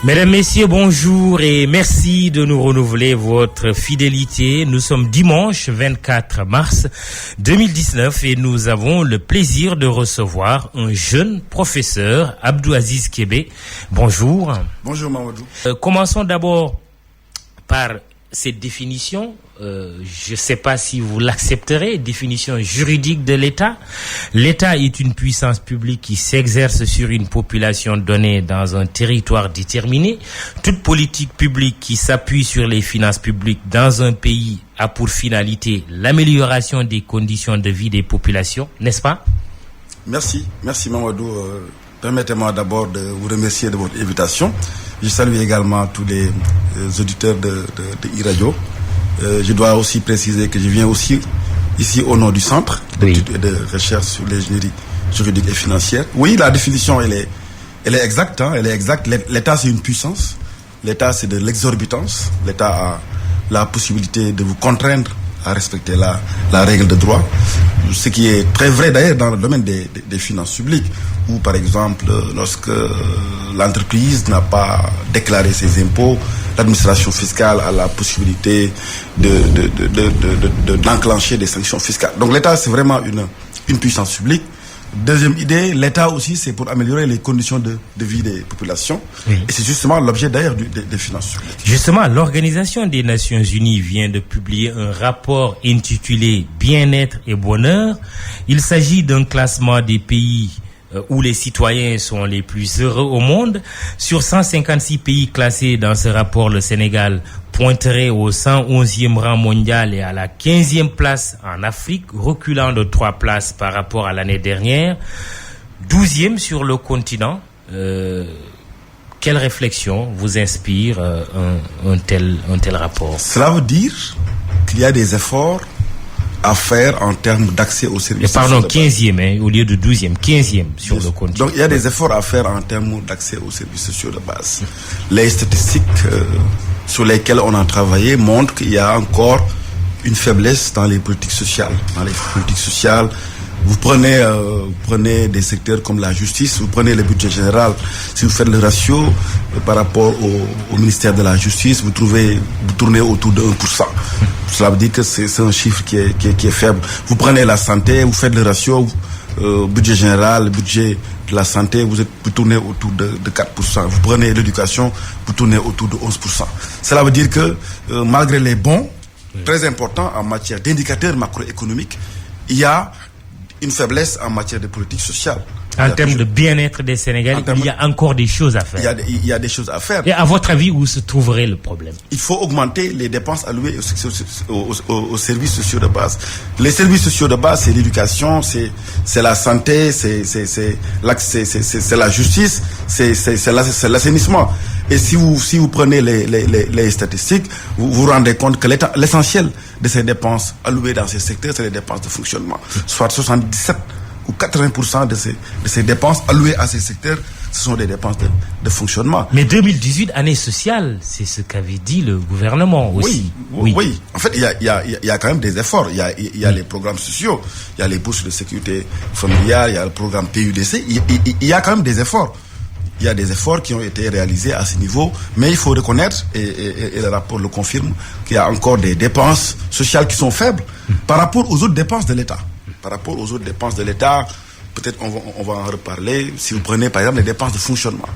Mesdames, Messieurs, bonjour et merci de nous renouveler votre fidélité. Nous sommes dimanche 24 mars 2019 et nous avons le plaisir de recevoir un jeune professeur, Abdou Aziz Kébé. Bonjour. Bonjour Mamadou. Commençons d'abord par cette définition. Je ne sais pas si vous l'accepterez, définition juridique de l'État. L'État est une puissance publique qui s'exerce sur une population donnée dans un territoire déterminé. Toute politique publique qui s'appuie sur les finances publiques dans un pays a pour finalité l'amélioration des conditions de vie des populations, n'est-ce pas? Merci Mamadou. Permettez-moi d'abord de vous remercier de votre invitation. Je salue également tous les auditeurs de e-radio. Je dois aussi préciser que je viens aussi ici au nom du Centre d'études et de recherche sur l'ingénierie juridique et financière. Oui, la définition, elle est exacte. Elle est exacte. L'État, c'est une puissance. L'État, c'est de l'exorbitance. L'État a la possibilité de vous contraindre à respecter la règle de droit. Ce qui est très vrai d'ailleurs dans le domaine des finances publiques, où par exemple, lorsque l'entreprise n'a pas déclaré ses impôts, l'administration fiscale a la possibilité d'enclencher des sanctions fiscales. Donc l'État, c'est vraiment une puissance publique. Deuxième idée, l'État aussi, c'est pour améliorer les conditions de vie des populations. Oui. Et c'est justement l'objet d'ailleurs des finances publiques. Justement, l'Organisation des Nations Unies vient de publier un rapport intitulé « Bien-être et bonheur ». Il s'agit d'un classement des pays où les citoyens sont les plus heureux au monde. Sur 156 pays classés dans ce rapport, le Sénégal pointerait au 111e rang mondial et à la 15e place en Afrique, reculant de 3 places par rapport à l'année dernière. 12e sur le continent. Quelle réflexion vous inspire un tel rapport? Cela veut dire qu'il y a des efforts à faire en termes d'accès aux services sociaux. Pardon, 15e au lieu de 12e, 15e sur le continent. Donc il y a des efforts à faire en termes d'accès aux services sociaux de base. Les statistiques sur lesquelles on a travaillé montrent qu'il y a encore une faiblesse dans les politiques sociales. Dans les politiques sociales, vous prenez des secteurs comme la justice, vous prenez le budget général, si vous faites le ratio par rapport au ministère de la Justice, vous tournez autour de 1%. Cela veut dire que c'est un chiffre qui est faible. Vous prenez la santé, vous faites le ratio, budget général, budget de la santé, vous tournez autour de 4%. Vous prenez l'éducation, vous tournez autour de 11%. Cela veut dire que malgré les bons, très importants en matière d'indicateurs macroéconomiques, il y a une faiblesse en matière de politique sociale. En termes de bien-être des Sénégalais, il y a encore des choses à faire. Il y a des choses à faire. Et à votre avis, où se trouverait le problème? Il faut augmenter les dépenses allouées aux services sociaux de base. Les services sociaux de base, c'est l'éducation, c'est la santé, c'est la justice, c'est l'assainissement. Et si vous prenez les statistiques, vous vous rendez compte que l'essentiel de ces dépenses allouées dans ces secteurs, c'est les dépenses de fonctionnement. Soit 77 ou 80% de ces dépenses allouées à ces secteurs, ce sont des dépenses de fonctionnement. Mais 2018, année sociale, c'est ce qu'avait dit le gouvernement aussi. Oui. En fait, il y a quand même des efforts. Il y a les programmes sociaux, il y a les bourses de sécurité familiale, il y a le programme PUDC. Il y a quand même des efforts. Il y a des efforts qui ont été réalisés à ce niveau, mais il faut reconnaître, et le rapport le confirme, qu'il y a encore des dépenses sociales qui sont faibles par rapport aux autres dépenses de l'État. Par rapport aux autres dépenses de l'État, peut-être on va en reparler. Si vous prenez par exemple les dépenses de fonctionnement,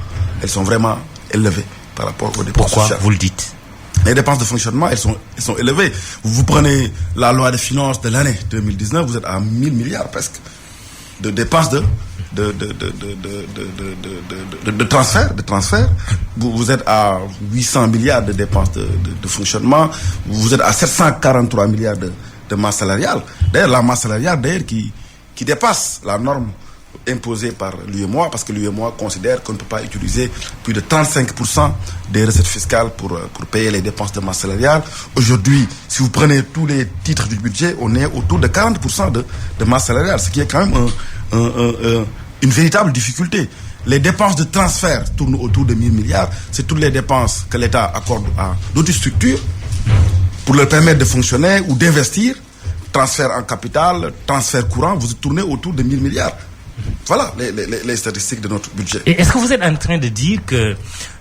elles sont vraiment élevées par rapport aux dépenses sociales. Pourquoi vous le dites? Les dépenses de fonctionnement, elles sont élevées. Vous prenez la loi de finances de l'année 2019, vous êtes à 1000 milliards presque de dépenses de transfert. Vous êtes à 800 milliards de dépenses de fonctionnement. Vous êtes à 743 milliards de masse salariale. D'ailleurs, la masse salariale qui dépasse la norme imposée par l'UEMOA, parce que l'UEMOA considère qu'on ne peut pas utiliser plus de 35% des recettes fiscales pour payer les dépenses de masse salariale. Aujourd'hui, si vous prenez tous les titres du budget, on est autour de 40% de masse salariale, ce qui est quand même une véritable difficulté. Les dépenses de transfert tournent autour de 1000 milliards. C'est toutes les dépenses que l'État accorde à d'autres structures pour leur permettre de fonctionner ou d'investir. Transfert en capital, transfert courant, vous tournez autour de 1000 milliards. Voilà les statistiques de notre budget. Et est-ce que vous êtes en train de dire que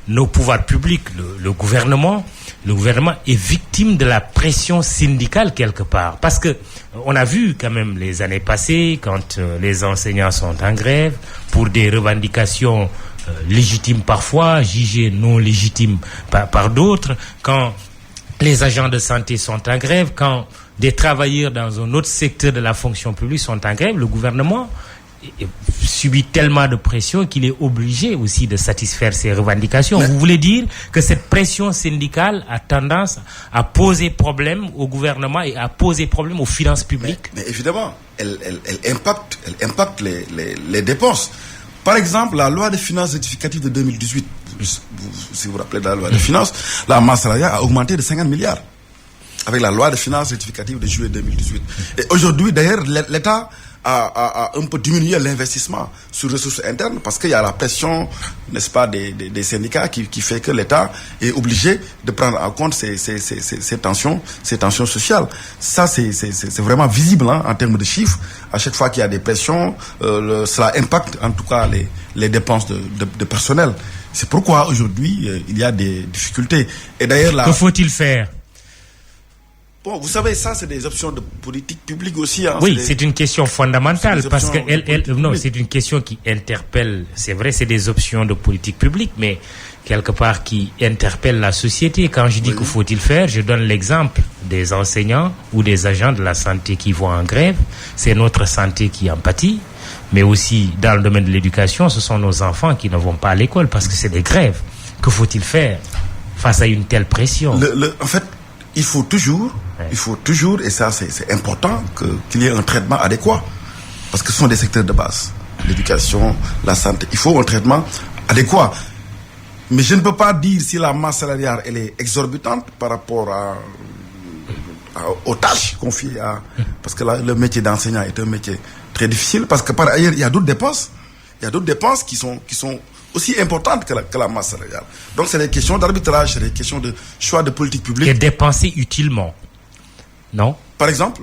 nos pouvoirs publics, le gouvernement est victime de la pression syndicale quelque part? Parce que on a vu quand même les années passées, quand les enseignants sont en grève pour des revendications légitimes parfois, jugées non légitimes par d'autres, quand les agents de santé sont en grève, quand des travailleurs dans un autre secteur de la fonction publique sont en grève, le gouvernement subit tellement de pression qu'il est obligé aussi de satisfaire ses revendications. Vous voulez dire que cette pression syndicale a tendance à poser problème au gouvernement et à poser problème aux finances publiques? Mais évidemment, elle impacte les dépenses. Par exemple, la loi des finances rectificative de 2018, si vous vous rappelez de la loi des finances, la masse salariale a augmenté de 50 milliards avec la loi des finances rectificative de juillet 2018. Et aujourd'hui, d'ailleurs, l'État a un peu diminué l'investissement sur ressources internes parce qu'il y a la pression, n'est-ce pas, des syndicats qui fait que l'État est obligé de prendre en compte ces tensions sociales. Ça, c'est vraiment visible en termes de chiffres. À chaque fois qu'il y a des pressions, cela impacte en tout cas les dépenses de personnel. C'est pourquoi aujourd'hui, il y a des difficultés. Et d'ailleurs, que faut-il faire? Bon, vous savez, ça, c'est des options de politique publique aussi. Hein. Oui, c'est une question fondamentale parce que c'est une question qui interpelle. C'est vrai, c'est des options de politique publique, mais quelque part qui interpelle la société. Quand je dis que faut-il faire, je donne l'exemple des enseignants ou des agents de la santé qui vont en grève. C'est notre santé qui en pâtit, mais aussi dans le domaine de l'éducation, ce sont nos enfants qui ne vont pas à l'école parce que c'est des grèves. Que faut-il faire face à une telle pression? En fait, il faut toujours, et ça c'est important, qu'il y ait un traitement adéquat. Parce que ce sont des secteurs de base. L'éducation, la santé. Il faut un traitement adéquat. Mais je ne peux pas dire si la masse salariale elle est exorbitante par rapport aux tâches confiées à... Parce que le métier d'enseignant est un métier très difficile. Parce que par ailleurs, il y a d'autres dépenses. Il y a d'autres dépenses qui sont aussi importantes que la masse salariale. Donc c'est des questions d'arbitrage, c'est des questions de choix de politique publique. Et dépenser utilement, non? Par exemple,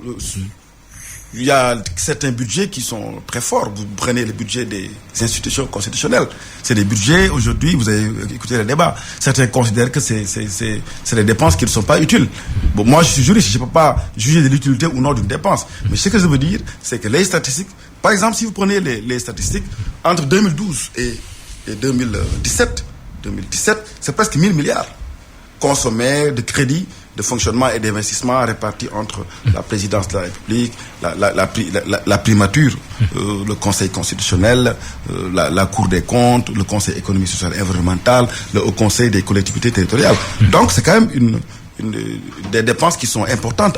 il y a certains budgets qui sont très forts. Vous prenez le budget des institutions constitutionnelles. C'est des budgets, aujourd'hui, vous avez écouté le débat. Certains considèrent que c'est des dépenses qui ne sont pas utiles. Bon, moi, je suis juriste, je ne peux pas juger de l'utilité ou non d'une dépense. Mais ce que je veux dire, c'est que les statistiques, par exemple, si vous prenez les statistiques, entre 2012 et 2017, c'est presque 1000 milliards consommés de crédits de fonctionnement et d'investissement répartis entre la présidence de la République, la primature, le Conseil constitutionnel, la Cour des comptes, le Conseil économique, social et environnemental, le Haut Conseil des collectivités territoriales. Donc c'est quand même des dépenses qui sont importantes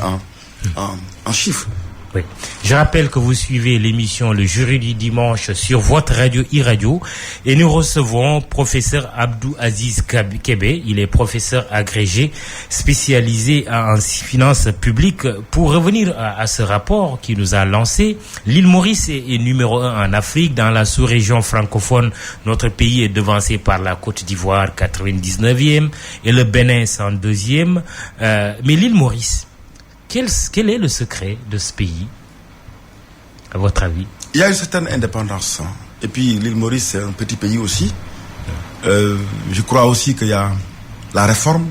en chiffres. Oui. Je rappelle que vous suivez l'émission Le Jury du Dimanche sur votre radio e-radio et nous recevons professeur Abdou Aziz Kébé. Il est professeur agrégé spécialisé en finances publiques. Pour revenir à ce rapport qui nous a lancé, l'île Maurice est numéro 1 en Afrique. Dans la sous-région francophone, notre pays est devancé par la Côte d'Ivoire, 99e, et le Bénin, 102e. Mais l'île Maurice, quel est le secret de ce pays, à votre avis? Il y a une certaine indépendance. Et puis l'île Maurice, c'est un petit pays aussi. Je crois aussi qu'il y a la réforme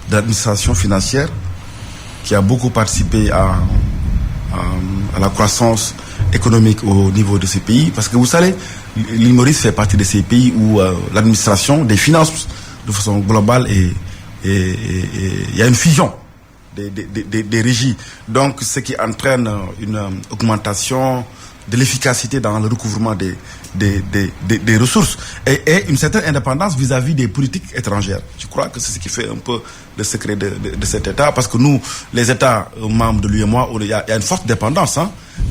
de l'administration financière qui a beaucoup participé à la croissance économique au niveau de ces pays. Parce que vous savez, l'île Maurice fait partie de ces pays où l'administration des finances, de façon globale, et il y a une fusion des régies. Donc, ce qui entraîne une augmentation de l'efficacité dans le recouvrement des ressources et une certaine indépendance vis-à-vis des politiques étrangères. Je crois que c'est ce qui fait un peu le secret de cet État, parce que nous, les États membres de l'UEMOA, il y a une forte dépendance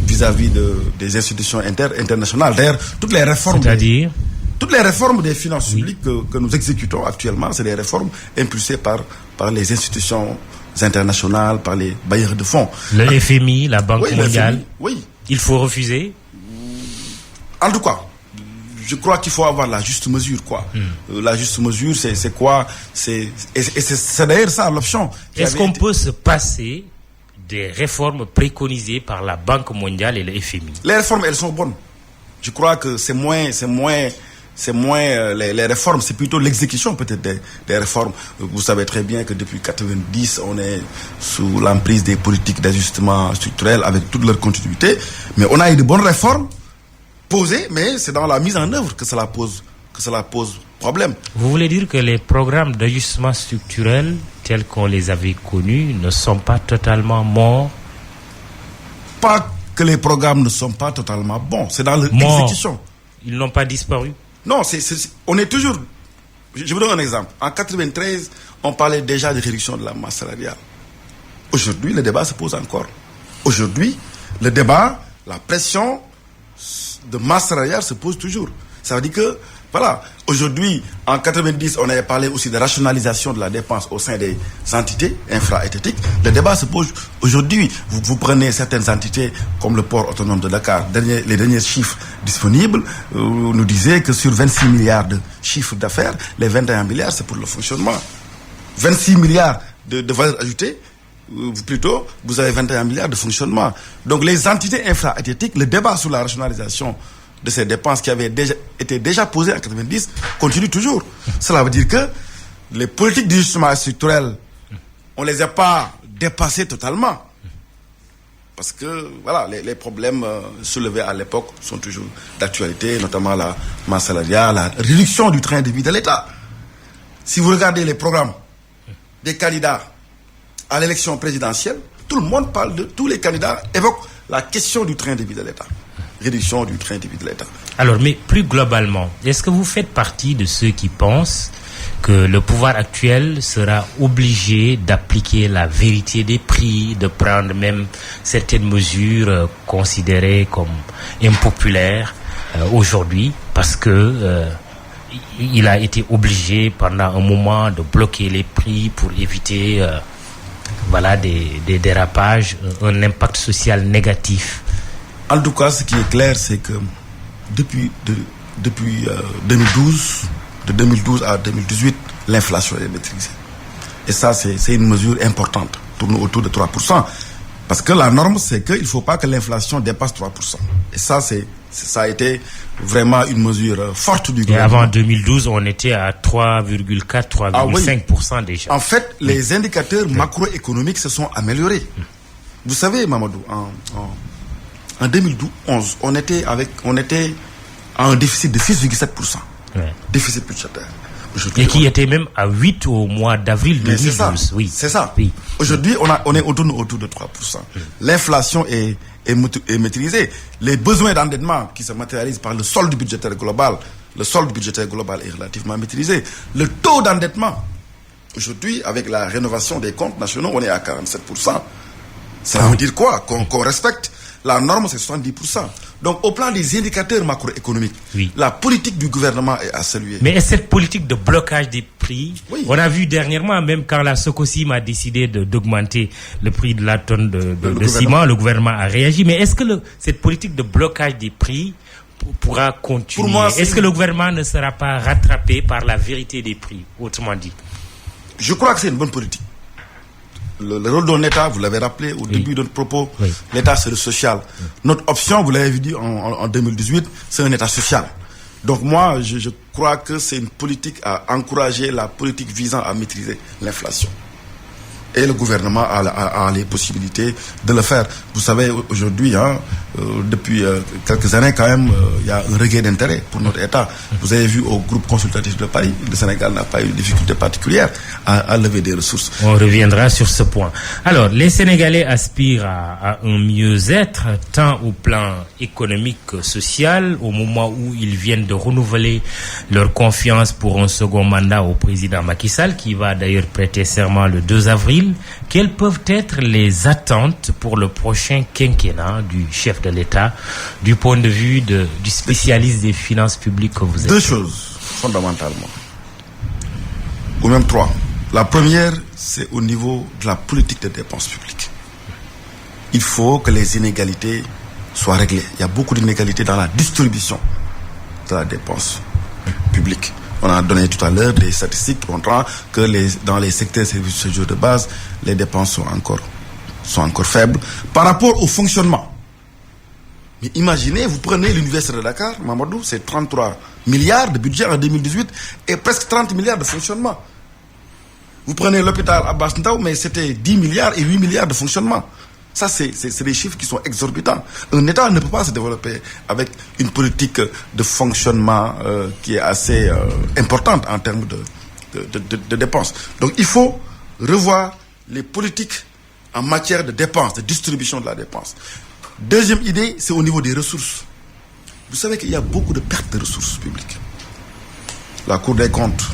vis-à-vis des institutions internationales. D'ailleurs, toutes les réformes... C'est-à-dire toutes les réformes des finances publiques que nous exécutons actuellement, c'est des réformes impulsées par les institutions internationales, par les bailleurs de fonds. Le FMI, la Banque mondiale. Oui. Il faut refuser. En tout cas, je crois qu'il faut avoir la juste mesure, quoi. La juste mesure, c'est quoi? C'est d'ailleurs ça l'option. Est-ce qu'on peut se passer des réformes préconisées par la Banque mondiale et le FMI? Les réformes, elles sont bonnes. Je crois que c'est moins les réformes, c'est plutôt l'exécution peut-être des réformes. Vous savez très bien que depuis 90, on est sous l'emprise des politiques d'ajustement structurel avec toute leur continuité. Mais on a eu de bonnes réformes posées, mais c'est dans la mise en œuvre que cela pose problème. Vous voulez dire que les programmes d'ajustement structurel tels qu'on les avait connus ne sont pas totalement morts? Pas que les programmes ne sont pas totalement bons, c'est dans l'exécution. Ils n'ont pas disparu? Non, on est toujours... Je vous donne un exemple. En 93, on parlait déjà de réduction de la masse salariale. Aujourd'hui, le débat se pose encore. Aujourd'hui, le débat, la pression de masse salariale se pose toujours. Ça veut dire que, voilà, aujourd'hui, en 90, on avait parlé aussi de rationalisation de la dépense au sein des entités infra-étatiques. Le débat se pose aujourd'hui. Vous prenez certaines entités comme le port autonome de Dakar. Les derniers chiffres disponibles nous disaient que sur 26 milliards de chiffres d'affaires, les 21 milliards, c'est pour le fonctionnement. 26 milliards de valeur ajoutée, plutôt, vous avez 21 milliards de fonctionnement. Donc les entités infra-étatiques, le débat sur la rationalisation de ces dépenses qui avaient été déjà posées en 90 continue toujours. Cela veut dire que les politiques d'ajustement structurel, on ne les a pas dépassées totalement. Parce que voilà, les problèmes soulevés à l'époque sont toujours d'actualité, notamment la masse salariale, la réduction du train de vie de l'État. Si vous regardez les programmes des candidats à l'élection présidentielle, tout le monde parle tous les candidats évoquent la question du train de vie de l'État. Réduction du train de vie de l'État. Alors, mais plus globalement, est-ce que vous faites partie de ceux qui pensent que le pouvoir actuel sera obligé d'appliquer la vérité des prix, de prendre même certaines mesures considérées comme impopulaires aujourd'hui, parce que il a été obligé pendant un moment de bloquer les prix pour éviter des dérapages, un impact social négatif? En tout cas, ce qui est clair, c'est que depuis 2012, de 2012 à 2018, l'inflation est maîtrisée. Et ça, c'est une mesure importante, tourne autour de 3%. Parce que la norme, c'est qu'il ne faut pas que l'inflation dépasse 3%. Et ça, ça a été vraiment une mesure forte du gouvernement. Et avant 2012, on était à 3,4, 3,5% déjà. En fait, les indicateurs macroéconomiques se sont améliorés. Vous savez, Mamadou, en 2011, on était à un déficit de 6,7%. Déficit budgétaire. Et qui était même à 8 au mois d'avril 2012. C'est ça. Oui. Aujourd'hui, on est autour de 3%. L'inflation est maîtrisée. Les besoins d'endettement qui se matérialisent par le solde budgétaire global, est relativement maîtrisé. Le taux d'endettement, aujourd'hui, avec la rénovation des comptes nationaux, on est à 47%. Ça veut dire quoi? Qu'on respecte. La norme, c'est 70%. Donc, au plan des indicateurs macroéconomiques, la politique du gouvernement est à saluer. Mais cette politique de blocage des prix, on a vu dernièrement, même quand la Socosim a décidé d'augmenter le prix de la tonne de ciment, le gouvernement a réagi. Mais est-ce que cette politique de blocage des prix pourra continuer? Pour moi, est-ce que le gouvernement ne sera pas rattrapé par la vérité des prix, autrement dit? Je crois que c'est une bonne politique. Le rôle d'un État, vous l'avez rappelé au début de notre propos, l'État c'est le social. Notre option, vous l'avez dit en 2018, c'est un État social. Donc moi, je crois que c'est une politique à encourager la politique visant à maîtriser l'inflation. Et le gouvernement a les possibilités de le faire. Vous savez, aujourd'hui, depuis quelques années quand même, il y a un regain d'intérêt pour notre État. Vous avez vu au groupe consultatif de Paris, le Sénégal n'a pas eu de difficulté particulière à lever des ressources. On reviendra sur ce point. Alors, les Sénégalais aspirent à un mieux-être, tant au plan économique que social, au moment où ils viennent de renouveler leur confiance pour un second mandat au président Macky Sall, qui va d'ailleurs prêter serment le 2 avril. Quelles peuvent être les attentes pour le prochain quinquennat du chef de l'État, du point de vue du spécialiste des finances publiques que vous êtes? 2 choses, fondamentalement. Ou même 3. La première, c'est au niveau de la politique de dépenses publiques. Il faut que les inégalités soient réglées. Il y a beaucoup d'inégalités dans la distribution de la dépense publique. On a donné tout à l'heure des statistiques montrant que dans les secteurs services sociaux de base, les dépenses sont encore faibles par rapport au fonctionnement. Mais imaginez, vous prenez l'université de Dakar, Mamadou, c'est 33 milliards de budget en 2018 et presque 30 milliards de fonctionnement. Vous prenez l'hôpital Abbas Ndao, mais c'était 10 milliards et 8 milliards de fonctionnement. Ça, c'est des chiffres qui sont exorbitants. Un État ne peut pas se développer avec une politique de fonctionnement qui est assez importante en termes de dépenses. Donc, il faut revoir les politiques en matière de dépenses, de distribution de la dépense. Deuxième idée, c'est au niveau des ressources. Vous savez qu'il y a beaucoup de pertes de ressources publiques. La Cour des comptes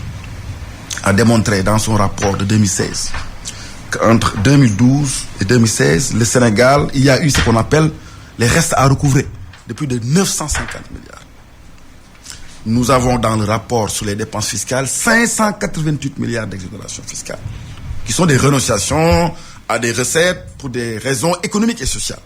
a démontré dans son rapport de 2016 qu'entre 2012 et 2016, le Sénégal, il y a eu ce qu'on appelle les restes à recouvrer de plus de 950 milliards. Nous avons dans le rapport sur les dépenses fiscales 588 milliards d'exonérations fiscales, qui sont des renonciations à des recettes pour des raisons économiques et sociales.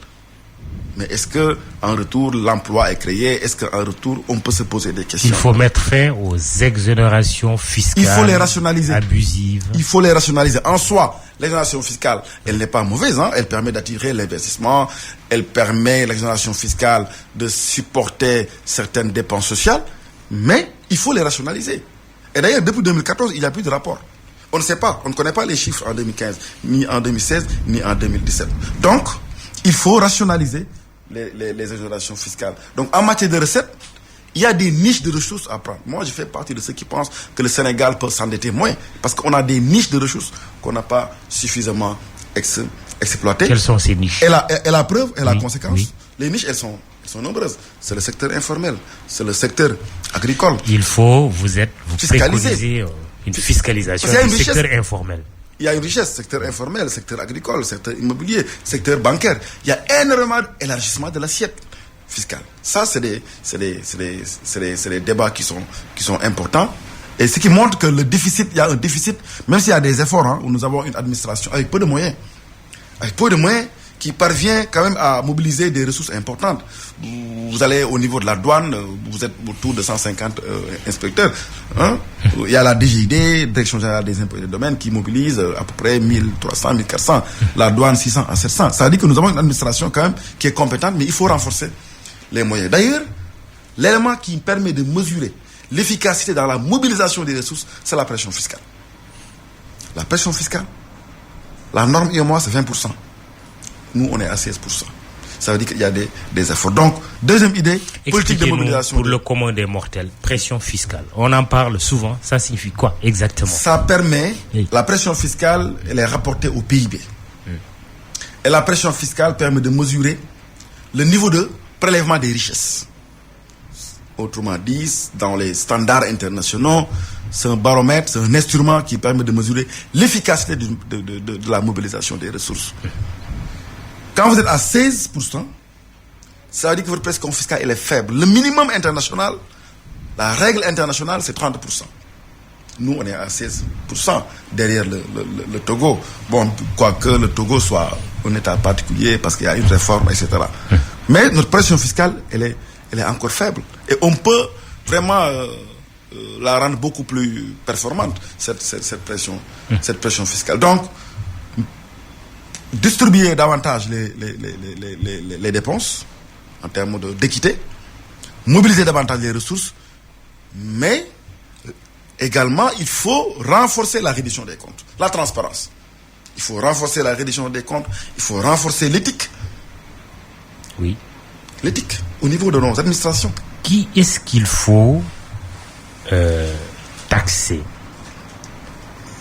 Mais est-ce qu'en retour, l'emploi est créé? Est-ce qu'en retour, on peut se poser des questions? Il faut mettre fin aux exonérations fiscales. Il faut les rationaliser. Abusives. Il faut les rationaliser. En soi, l'exonération fiscale, elle n'est pas mauvaise. Elle permet d'attirer l'investissement. Elle permet, l'exonération fiscale, de supporter certaines dépenses sociales. Mais il faut les rationaliser. Et d'ailleurs, depuis 2014, il n'y a plus de rapport. On ne sait pas. On ne connaît pas les chiffres en 2015, ni en 2016, ni en 2017. Donc, il faut rationaliser les exonérations fiscales. Donc, en matière de recettes, il y a des niches de ressources à prendre. Moi, je fais partie de ceux qui pensent que le Sénégal peut s'endetter moins, parce qu'on a des niches de ressources qu'on n'a pas suffisamment exploitées. Quelles sont ces niches? Et la preuve et la conséquence, oui. Les niches, elles sont nombreuses. C'est le secteur informel, c'est le secteur agricole. Il faut, vous préconisez une fiscalisation du secteur informel. Il y a une richesse, secteur informel, secteur agricole, secteur immobilier, secteur bancaire. Il y a énormément d'élargissement de l'assiette fiscale. Ça, c'est des débats qui sont importants. Et ce qui montre que le déficit, il y a un déficit, même s'il y a des efforts, où nous avons une administration avec peu de moyens. Avec peu de moyens qui parvient quand même à mobiliser des ressources importantes. Vous allez au niveau de la douane, vous êtes autour de 150 inspecteurs. Il y a la DGID, Direction Générale des Impôts et des Domaines, qui mobilise à peu près 1300, 1400. La douane, 600 à 700. Ça veut dire que nous avons une administration quand même qui est compétente, mais il faut renforcer les moyens. D'ailleurs, l'élément qui permet de mesurer l'efficacité dans la mobilisation des ressources, c'est la pression fiscale. La pression fiscale, la norme UEMOA, c'est 20%. Nous, on est à 16%. Ça veut dire qu'il y a des efforts. Donc, deuxième idée, politique de mobilisation. Pour le commun des mortels, pression fiscale. On en parle souvent. Ça signifie quoi exactement? Ça permet, la pression fiscale, elle est rapportée au PIB. Et la pression fiscale permet de mesurer le niveau de prélèvement des richesses. Autrement dit, dans les standards internationaux, c'est un baromètre, c'est un instrument qui permet de mesurer l'efficacité de la mobilisation des ressources. Quand vous êtes à 16%, ça veut dire que votre pression fiscale elle est faible. Le minimum international, la règle internationale, c'est 30%. Nous, on est à 16% derrière le Togo. Bon, quoique le Togo soit un État particulier parce qu'il y a une réforme, etc. Mais notre pression fiscale, elle est encore faible. Et on peut vraiment la rendre beaucoup plus performante, cette pression fiscale. Donc, distribuer davantage les dépenses en termes d'équité, mobiliser davantage les ressources, mais également il faut renforcer la reddition des comptes, la transparence. Il faut renforcer la reddition des comptes, il faut renforcer l'éthique. Oui. L'éthique au niveau de nos administrations. Qui est-ce qu'il faut taxer?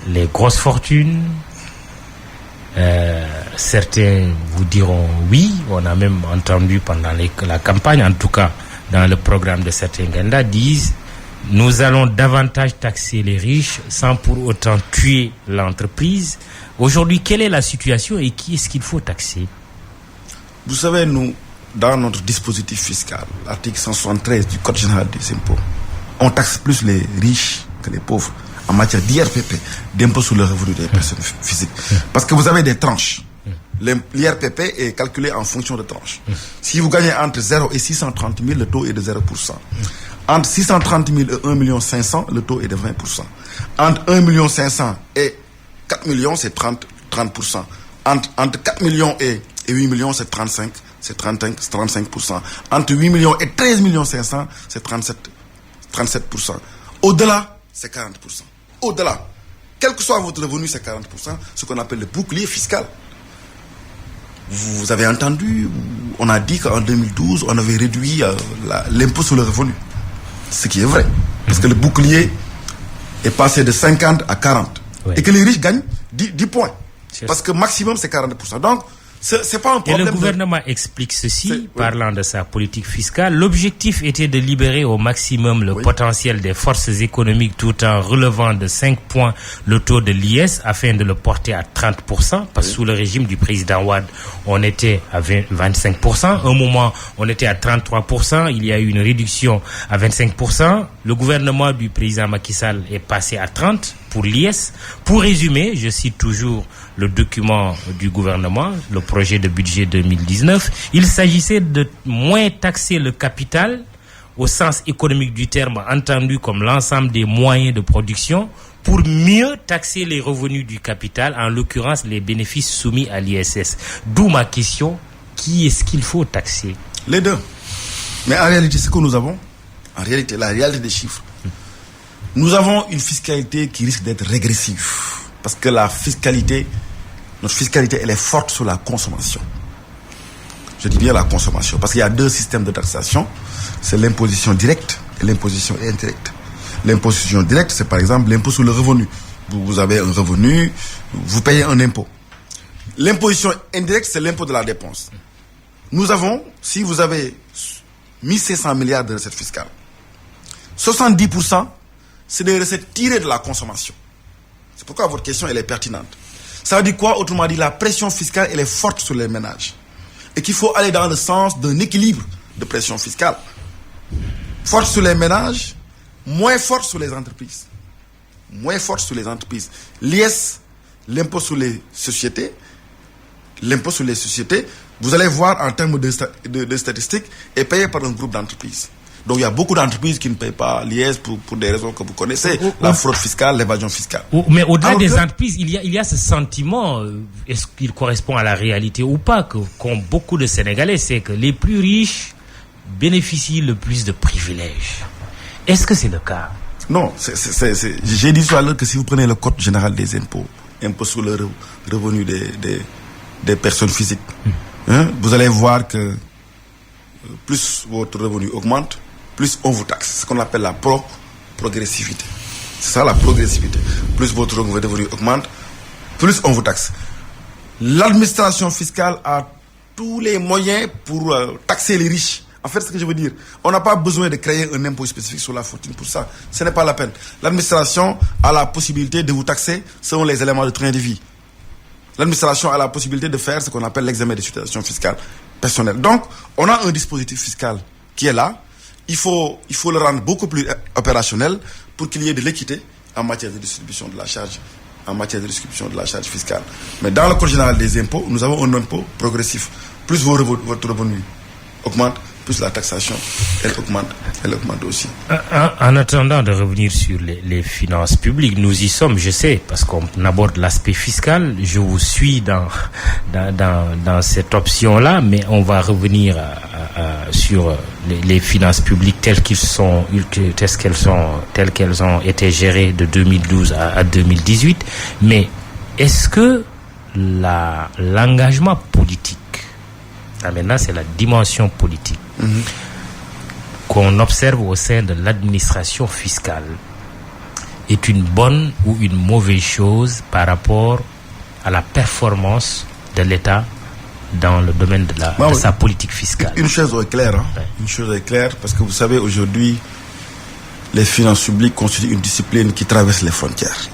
Les grosses fortunes? Certains vous diront oui, on a même entendu pendant la campagne, en tout cas dans le programme de certains candidats, disent nous allons davantage taxer les riches sans pour autant tuer l'entreprise. Aujourd'hui, quelle est la situation et qui est-ce qu'il faut taxer? Vous savez, nous, dans notre dispositif fiscal, l'article 173 du Code général des impôts, on taxe plus les riches que les pauvres en matière d'IRPP, d'impôt sur le revenu des personnes physiques. Parce que vous avez des tranches. L'IRPP est calculé en fonction de tranches. Si vous gagnez entre 0 et 630 000, le taux est de 0%. Entre 630 000 et 1 500 000, le taux est de 20%. Entre 1 500 000 et 4 millions, c'est 30%. Entre 4 millions et 8 millions, c'est 35%. c'est 35%. Entre 8 millions et 13 millions 500, c'est 37%. Au-delà, c'est 40%. Au-delà, quel que soit votre revenu, c'est 40%, ce qu'on appelle le bouclier fiscal. Vous avez entendu, on a dit qu'en 2012, on avait réduit l'impôt sur le revenu. Ce qui est vrai. Parce que le bouclier est passé de 50 à 40. Oui. Et que les riches gagnent 10 points. Parce que maximum, c'est 40%. Donc, c'est pas un problème. Et le gouvernement explique ceci, parlant de sa politique fiscale. L'objectif était de libérer au maximum le potentiel des forces économiques tout en relevant de 5 points le taux de l'IS afin de le porter à 30%. Parce que sous le régime du président Wade, on était à 25%. Un moment, on était à 33%. Il y a eu une réduction à 25%. Le gouvernement du président Macky Sall est passé à 30% pour l'IS. Pour résumer, je cite toujours le document du gouvernement, le projet de budget 2019, il s'agissait de moins taxer le capital au sens économique du terme, entendu comme l'ensemble des moyens de production, pour mieux taxer les revenus du capital, en l'occurrence les bénéfices soumis à l'ISS. D'où ma question, qui est-ce qu'il faut taxer? Les deux. Mais en réalité, ce que nous avons, en réalité, la réalité des chiffres, nous avons une fiscalité qui risque d'être régressive. Parce que notre fiscalité, elle est forte sur la consommation. Je dis bien la consommation. Parce qu'il y a deux systèmes de taxation. C'est l'imposition directe et l'imposition indirecte. L'imposition directe, c'est par exemple l'impôt sur le revenu. Vous avez un revenu, vous payez un impôt. L'imposition indirecte, c'est l'impôt de la dépense. Nous avons, si vous avez 1500 milliards de recettes fiscales, 70%, c'est des recettes tirées de la consommation. C'est pourquoi votre question, elle est pertinente. Ça veut dire quoi? Autrement dit, la pression fiscale, elle est forte sur les ménages. Et qu'il faut aller dans le sens d'un équilibre de pression fiscale. Forte sur les ménages, moins forte sur les entreprises. Moins forte sur les entreprises. L'IS, l'impôt sur les sociétés, vous allez voir en termes de statistiques, est payé par un groupe d'entreprises. Donc il y a beaucoup d'entreprises qui ne payent pas l'IS pour des raisons que vous connaissez, la fraude fiscale, l'évasion fiscale. Mais au-delà des entreprises, il y a ce sentiment, est-ce qu'il correspond à la réalité ou pas, qu'ont beaucoup de Sénégalais, c'est que les plus riches bénéficient le plus de privilèges. Est-ce que c'est le cas? Non, j'ai dit tout à l'heure que si vous prenez le code général des impôts, impôts sur le revenu des personnes physiques, vous allez voir que plus votre revenu augmente, plus on vous taxe. Ce qu'on appelle la progressivité. C'est ça la progressivité. Plus votre revenu augmente, plus on vous taxe. L'administration fiscale a tous les moyens pour taxer les riches. En fait, ce que je veux dire, on n'a pas besoin de créer un impôt spécifique sur la fortune pour ça. Ce n'est pas la peine. L'administration a la possibilité de vous taxer selon les éléments de train de vie. L'administration a la possibilité de faire ce qu'on appelle l'examen de situation fiscale personnelle. Donc, on a un dispositif fiscal qui est là. Il faut le rendre beaucoup plus opérationnel pour qu'il y ait de l'équité en matière de distribution de la charge, fiscale. Mais dans le code général des impôts, nous avons un impôt progressif. Plus votre revenu augmente, plus la taxation, elle augmente aussi. En attendant de revenir sur les finances publiques, nous y sommes, je sais, parce qu'on aborde l'aspect fiscal, je vous suis dans cette option-là, mais on va revenir sur les finances publiques telles qu'elles ont été gérées de 2012 à 2018. Mais est-ce que l'engagement politique, maintenant c'est la dimension politique, qu'on observe au sein de l'administration fiscale, est une bonne ou une mauvaise chose par rapport à la performance de l'État dans le domaine de sa politique fiscale? Une chose est claire, Une chose est claire, parce que vous savez, aujourd'hui, les finances publiques constituent une discipline qui traverse les frontières.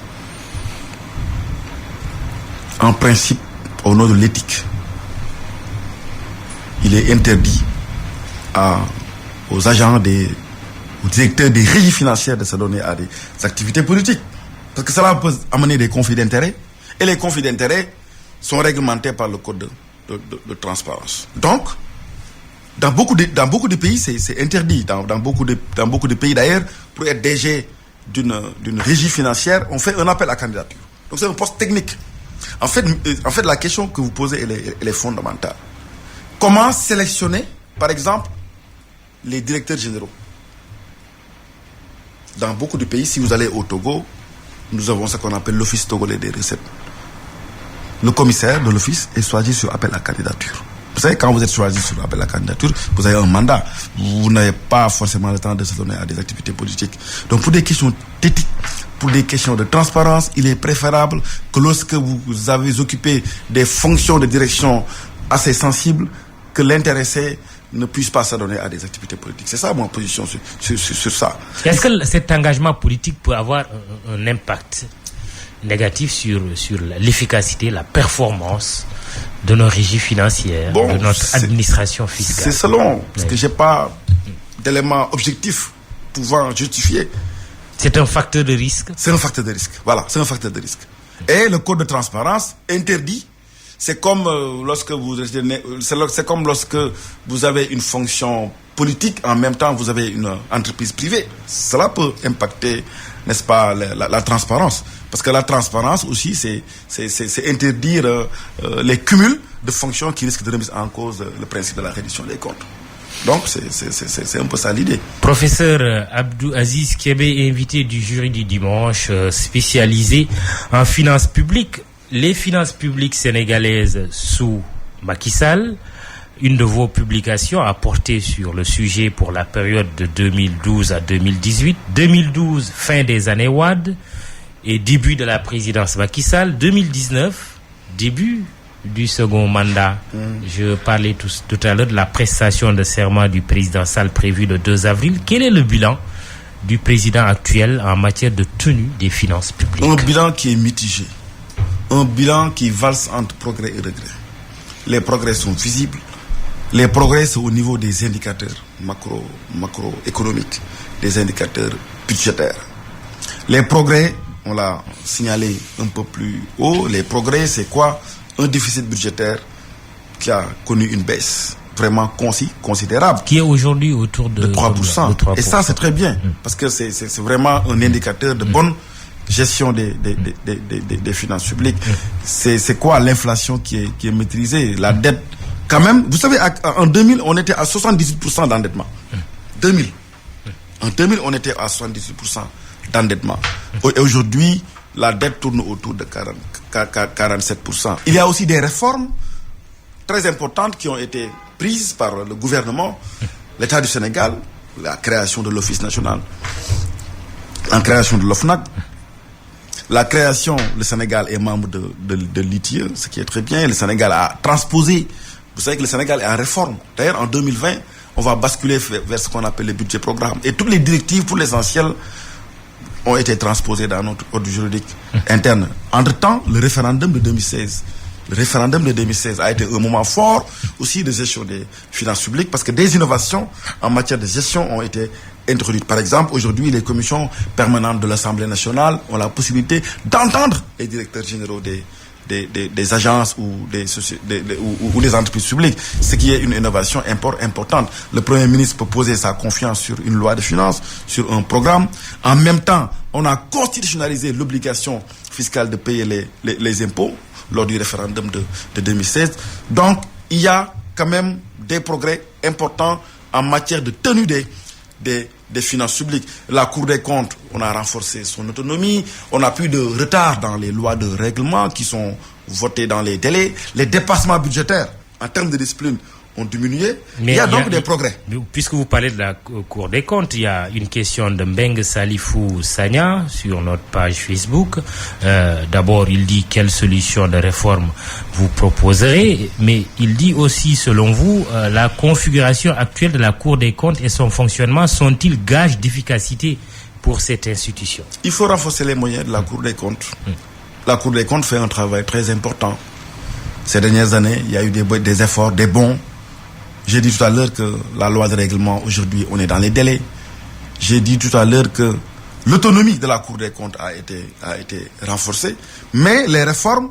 En principe, au nom de l'éthique, il est interdit aux agents aux directeurs des régies financières de se donner à des activités politiques. Parce que cela peut amener des conflits d'intérêts. Et les conflits d'intérêts sont réglementés par le code de transparence. Donc, dans beaucoup de pays, c'est interdit. Dans beaucoup de pays d'ailleurs, pour être DG d'une régie financière, on fait un appel à candidature. Donc c'est un poste technique. En fait, la question que vous posez, elle est fondamentale. comment sélectionner, par exemple, les directeurs généraux. Dans beaucoup de pays, si vous allez au Togo, nous avons ce qu'on appelle l'Office togolais des recettes. Le commissaire de l'office est choisi sur appel à candidature. Vous savez, quand vous êtes choisi sur appel à candidature, vous avez un mandat. Vous n'avez pas forcément le temps de se donner à des activités politiques. Donc, pour des questions d'éthique, pour des questions de transparence, il est préférable que lorsque vous avez occupé des fonctions de direction assez sensibles, que l'intéressé ne puisse pas s'adonner à des activités politiques. C'est ça ma position sur ça. Est-ce que cet engagement politique peut avoir un impact négatif sur l'efficacité, la performance de nos régies financières, de notre administration fiscale? C'est selon, parce que je n'ai pas d'éléments objectifs pouvant justifier. C'est un facteur de risque? C'est un facteur de risque, voilà, c'est un facteur de risque. Et le code de transparence interdit. C'est comme lorsque vous avez une fonction politique, en même temps vous avez une entreprise privée. Cela peut impacter, n'est-ce pas, la transparence. Parce que la transparence aussi, c'est interdire les cumuls de fonctions qui risquent de remettre en cause le principe de la reddition des comptes. Donc c'est un peu ça l'idée. Professeur Abdou Aziz Kébé, invité du jury du dimanche, spécialisé en finances publiques. Les finances publiques sénégalaises sous Macky Sall, une de vos publications a porté sur le sujet pour la période de 2012 à 2018. 2012, fin des années Wade et début de la présidence Macky Sall. 2019, début du second mandat. Je parlais tout à l'heure de la prestation de serment du président Sall prévue le 2 avril. Quel est le bilan du président actuel en matière de tenue des finances publiques? Un bilan qui est mitigé. Un bilan qui valse entre progrès et regrets. Les progrès sont visibles. Les progrès sont au niveau des indicateurs macroéconomiques, des indicateurs budgétaires. Les progrès, on l'a signalé un peu plus haut, les progrès c'est quoi? Un déficit budgétaire qui a connu une baisse vraiment considérable. Qui est aujourd'hui autour de 3%. De 3%. Et ça c'est très bien, parce que c'est vraiment un indicateur de bonne gestion des finances publiques. C'est quoi l'inflation qui est maîtrisée? La dette, quand même, vous savez, en 2000, on était à 78% d'endettement. 2000. En 2000, on était à 78% d'endettement. Et aujourd'hui, la dette tourne autour de 47%. Il y a aussi des réformes très importantes qui ont été prises par le gouvernement, l'État du Sénégal, la création de l'Office national, la création de l'OFNAC, la création, le Sénégal est membre de l'ITIE, ce qui est très bien. Le Sénégal a transposé. Vous savez que le Sénégal est en réforme. D'ailleurs, en 2020, on va basculer vers ce qu'on appelle les budgets programmes. Et toutes les directives, pour l'essentiel, ont été transposées dans notre ordre juridique interne. Entre-temps, le référendum de 2016. Le référendum de 2016 a été un moment fort aussi de gestion des finances publiques, parce que des innovations en matière de gestion ont été introduites. Par exemple, aujourd'hui, les commissions permanentes de l'Assemblée nationale ont la possibilité d'entendre les directeurs généraux des agences ou des entreprises publiques, ce qui est une innovation importante. Le Premier ministre peut poser sa confiance sur une loi de finances, sur un programme. En même temps, on a constitutionnalisé l'obligation fiscale de payer les impôts lors du référendum de 2016. Donc, il y a quand même des progrès importants en matière de tenue des finances publiques. La Cour des comptes, on a renforcé son autonomie, on n'a plus de retard dans les lois de règlement qui sont votées dans les délais. Les dépassements budgétaires, en termes de discipline, ont diminué. Mais il y a donc des progrès. Puisque vous parlez de la Cour des comptes, il y a une question de Mbeng Salifou Sagna sur notre page Facebook. D'abord, il dit quelle solution de réforme vous proposerez, mais il dit aussi, selon vous, la configuration actuelle de la Cour des comptes et son fonctionnement sont-ils gages d'efficacité pour cette institution? Il faut renforcer les moyens de la Cour des comptes. La Cour des comptes fait un travail très important. Ces dernières années, il y a eu des efforts, des bons. J'ai dit tout à l'heure que la loi de règlement, aujourd'hui, on est dans les délais. J'ai dit tout à l'heure que l'autonomie de la Cour des comptes a été renforcée, mais les réformes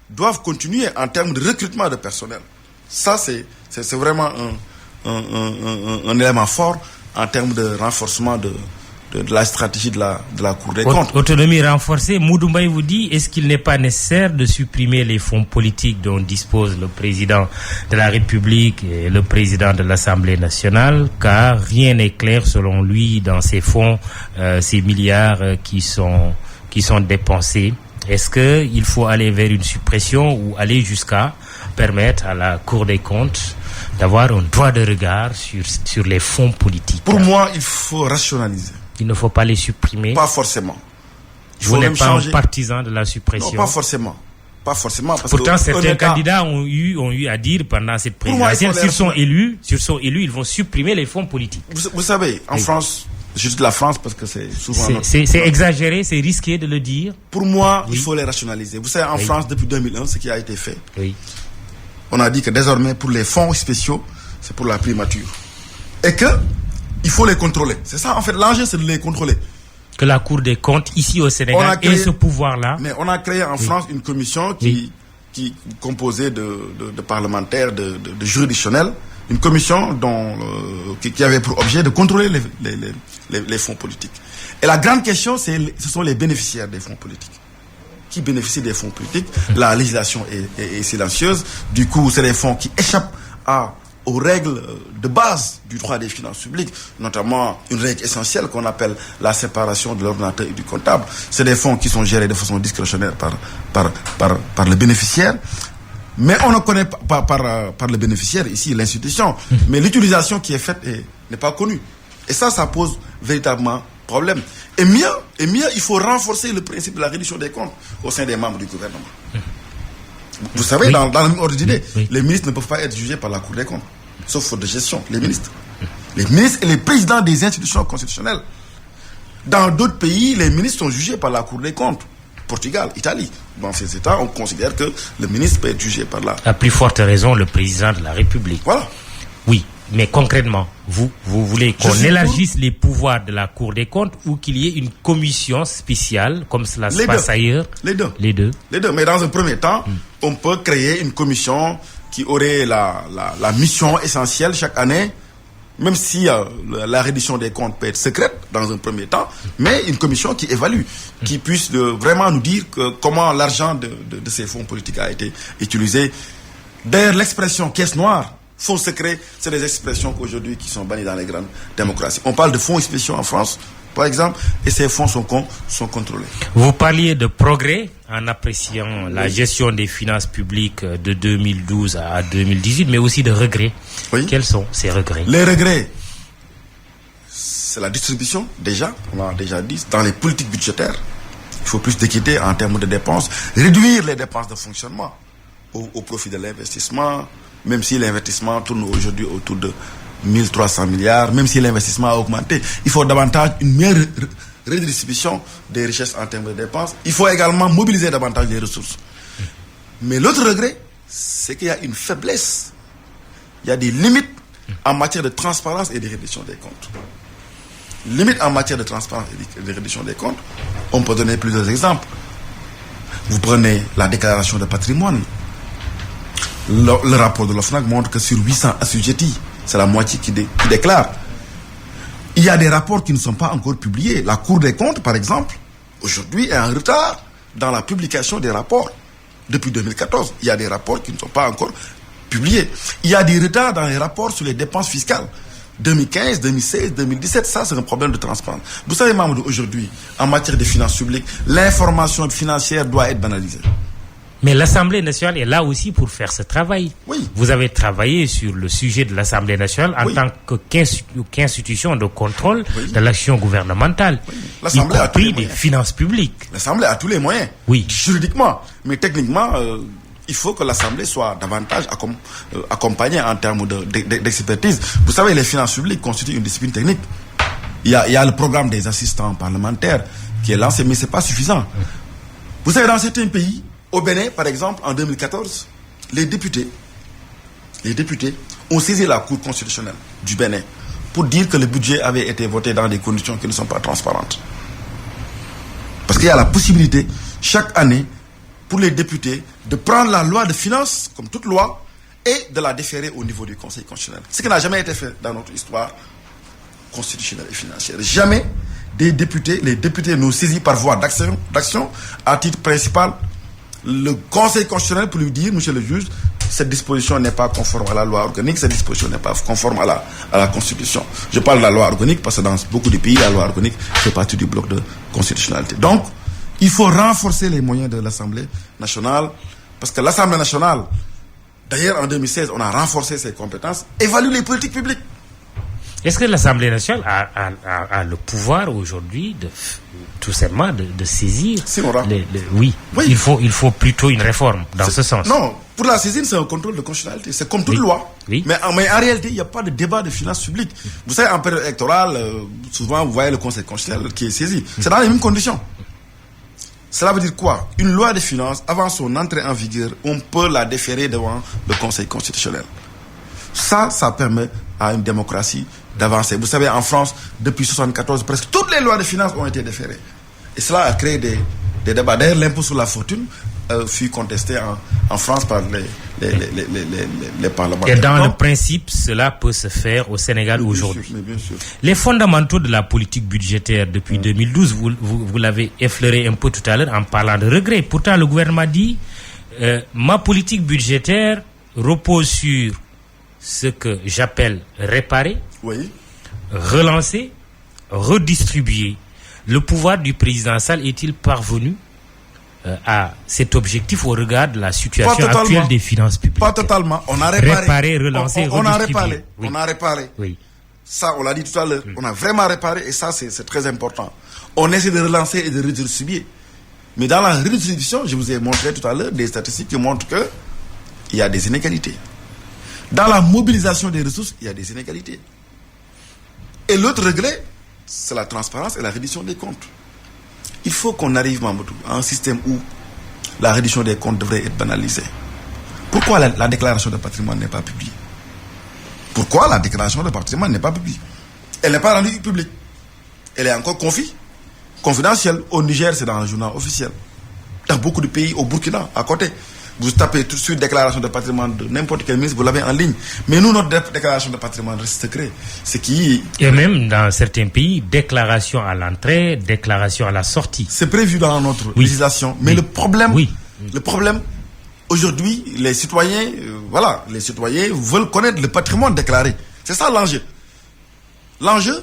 doivent continuer en termes de recrutement de personnel. Ça, c'est vraiment un élément fort en termes de renforcement de la stratégie de la Cour des comptes. Autonomie renforcée, Moudoumbaye vous dit, est-ce qu'il n'est pas nécessaire de supprimer les fonds politiques dont dispose le président de la République et le président de l'Assemblée nationale, car rien n'est clair selon lui dans ces fonds, ces milliards qui sont dépensés. Est-ce qu'il faut aller vers une suppression ou aller jusqu'à permettre à la Cour des comptes d'avoir un droit de regard sur les fonds politiques? Pour moi, il faut rationaliser. Il ne faut pas les supprimer. Pas forcément. Vous n'êtes pas un partisan de la suppression? Non, pas forcément. Pas forcément. Parce pourtant, que certains candidats ont eu à dire pendant cette présidentielle, s'ils sont élus, ils vont supprimer les fonds politiques. Vous savez, en France, je dis de la France parce que c'est souvent... C'est exagéré, c'est risqué de le dire. Pour moi, il faut les rationaliser. Vous savez, en France, depuis 2001, ce qui a été fait, on a dit que désormais, pour les fonds spéciaux, c'est pour la primature. Et que il faut les contrôler. C'est ça, en fait, l'enjeu, c'est de les contrôler. Que la Cour des comptes, ici au Sénégal, ait ce pouvoir-là. Mais on a créé en France une commission qui composée de parlementaires, de juridictionnels, une commission qui avait pour objet de contrôler les fonds politiques. Et la grande question, ce sont les bénéficiaires des fonds politiques. Qui bénéficient des fonds politiques. La législation est silencieuse. Du coup, c'est des fonds qui échappent aux règles de base du droit des finances publiques, notamment une règle essentielle qu'on appelle la séparation de l'ordonnateur et du comptable. C'est des fonds qui sont gérés de façon discrétionnaire par le bénéficiaire. Mais on ne connaît pas par le bénéficiaire, ici, l'institution. Mais l'utilisation qui est faite n'est pas connue. Et ça pose véritablement problème. Et mieux, il faut renforcer le principe de la reddition des comptes au sein des membres du gouvernement. Vous savez, dans le même ordre d'idée, les ministres ne peuvent pas être jugés par la Cour des comptes, sauf faute de gestion, les ministres. Les ministres et les présidents des institutions constitutionnelles. Dans d'autres pays, les ministres sont jugés par la Cour des comptes. Portugal, Italie. Dans ces États, on considère que le ministre peut être jugé par la... À plus forte raison, le président de la République. Voilà. Oui, mais concrètement, vous voulez qu'on élargisse les pouvoirs de la Cour des comptes ou qu'il y ait une commission spéciale, comme cela se passe ailleurs? Les deux. Mais dans un premier temps, on peut créer une commission qui aurait la mission essentielle chaque année, même si la reddition des comptes peut être secrète dans un premier temps, mais une commission qui évalue, qui puisse vraiment nous dire comment l'argent de ces fonds politiques a été utilisé. D'ailleurs, l'expression caisse noire, fonds secrets, c'est des expressions qu'aujourd'hui qui sont bannies dans les grandes démocraties. On parle de fonds spéciaux en France, par exemple, et ces fonds sont contrôlés. Vous parliez de progrès en appréciant la gestion des finances publiques de 2012 à 2018, mais aussi de regrets. Oui. Quels sont ces regrets? Les regrets, c'est la distribution, déjà, on a déjà dit, dans les politiques budgétaires. Il faut plus d'équité en termes de dépenses, réduire les dépenses de fonctionnement au profit de l'investissement, même si l'investissement tourne aujourd'hui autour de 1300 milliards, même si l'investissement a augmenté, il faut davantage une meilleure redistribution des richesses en termes de dépenses. Il faut également mobiliser davantage les ressources. Mais l'autre regret, c'est qu'il y a une faiblesse. Il y a des limites en matière de transparence et de reddition des comptes. Limites en matière de transparence et de reddition des comptes, on peut donner plusieurs exemples. Vous prenez la déclaration de patrimoine. Le rapport de l'OFNAC montre que sur 800 assujettis, c'est la moitié qui déclare. Il y a des rapports qui ne sont pas encore publiés. La Cour des comptes, par exemple, aujourd'hui est en retard dans la publication des rapports. Depuis 2014, il y a des rapports qui ne sont pas encore publiés. Il y a des retards dans les rapports sur les dépenses fiscales. 2015, 2016, 2017, ça c'est un problème de transparence. Vous savez, Mamadou, aujourd'hui, en matière de finances publiques, l'information financière doit être banalisée. Mais l'Assemblée nationale est là aussi pour faire ce travail. Oui. Vous avez travaillé sur le sujet de l'Assemblée nationale en tant qu'institution de contrôle de l'action gouvernementale, y compris des finances publiques. L'Assemblée a tous les moyens, juridiquement. Mais techniquement, il faut que l'Assemblée soit davantage accompagnée en termes d'expertise. Vous savez, les finances publiques constituent une discipline technique. Il y a le programme des assistants parlementaires qui est lancé, mais ce n'est pas suffisant. Vous savez, dans certains pays, au Bénin, par exemple, en 2014, les députés ont saisi la Cour constitutionnelle du Bénin pour dire que le budget avait été voté dans des conditions qui ne sont pas transparentes. Parce qu'il y a la possibilité, chaque année, pour les députés, de prendre la loi de finances, comme toute loi, et de la déférer au niveau du Conseil constitutionnel. Ce qui n'a jamais été fait dans notre histoire constitutionnelle et financière. Jamais les députés nous saisissent par voie d'action à titre principal le Conseil constitutionnel pour lui dire, monsieur le juge, cette disposition n'est pas conforme à la loi organique, cette disposition n'est pas conforme à la Constitution. Je parle de la loi organique parce que dans beaucoup de pays, la loi organique fait partie du bloc de constitutionnalité. Donc, il faut renforcer les moyens de l'Assemblée nationale, parce que l'Assemblée nationale, d'ailleurs en 2016, on a renforcé ses compétences, évalue les politiques publiques. Est-ce que l'Assemblée nationale a le pouvoir aujourd'hui tout simplement de saisir oui. Il faut plutôt une réforme dans ce sens. Non, pour la saisine, c'est un contrôle de constitutionnalité. C'est comme toute loi. Oui. Mais en réalité, il n'y a pas de débat de finances publiques. Vous savez, en période électorale, souvent, vous voyez le Conseil constitutionnel qui est saisi. C'est dans les mêmes conditions. Cela veut dire quoi? Une loi de finances, avant son entrée en vigueur, on peut la déférer devant le Conseil constitutionnel. Ça permet à une démocratie d'avancer. Vous savez, en France, depuis 1974, presque toutes les lois de finances ont été déférées. Et cela a créé des débats. D'ailleurs, l'impôt sur la fortune fut contesté en France par les parlementaires. Et dans le principe, cela peut se faire au Sénégal aujourd'hui. Bien sûr. Les fondamentaux de la politique budgétaire depuis 2012, vous l'avez effleuré un peu tout à l'heure en parlant de regrets. Pourtant, le gouvernement dit ma politique budgétaire repose sur ce que j'appelle réparer, relancer, redistribuer. Le pouvoir du président Sall est-il parvenu à cet objectif au regard de la situation actuelle des finances publiques? Pas totalement. On a réparé. Relancer, redistribuer. On a réparé. Oui. Ça, on l'a dit tout à l'heure. On a vraiment réparé et ça, c'est très important. On essaie de relancer et de redistribuer. Mais dans la redistribution, je vous ai montré tout à l'heure des statistiques qui montrent qu'il y a des inégalités. Dans la mobilisation des ressources, il y a des inégalités. Et l'autre regret, c'est la transparence et la reddition des comptes. Il faut qu'on arrive, Mamadou, à un système où la reddition des comptes devrait être banalisée. Pourquoi la déclaration de patrimoine n'est pas publiée? Pourquoi la déclaration de patrimoine n'est pas publiée? Elle n'est pas rendue publique. Elle est encore confidentielle. Au Niger, c'est dans le journal officiel. Dans beaucoup de pays, au Burkina, à côté. Vous tapez tout de suite déclaration de patrimoine de n'importe quel ministre, vous l'avez en ligne. Mais nous, notre déclaration de patrimoine reste secret. Et même dans certains pays, déclaration à l'entrée, déclaration à la sortie. C'est prévu dans notre législation. Mais le problème, aujourd'hui, les citoyens veulent connaître le patrimoine déclaré. C'est ça l'enjeu. L'enjeu,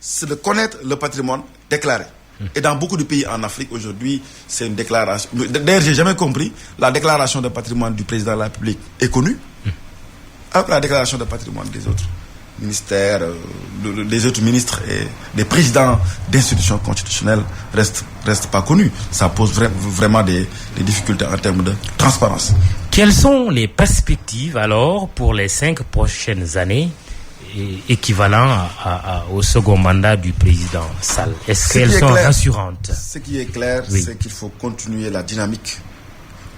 c'est de connaître le patrimoine déclaré. Et dans beaucoup de pays en Afrique aujourd'hui, c'est une déclaration. D'ailleurs, j'ai jamais compris, la déclaration de patrimoine du président de la République est connue. Alors que la déclaration de patrimoine des autres ministères, des autres ministres et des présidents d'institutions constitutionnelles reste pas connue. Ça pose vraiment des difficultés en termes de transparence. Quelles sont les perspectives alors pour les 5 prochaines années équivalent au second mandat du président Sall? Est-ce qu'elles sont rassurantes? Ce qui est clair, c'est qu'il faut continuer la dynamique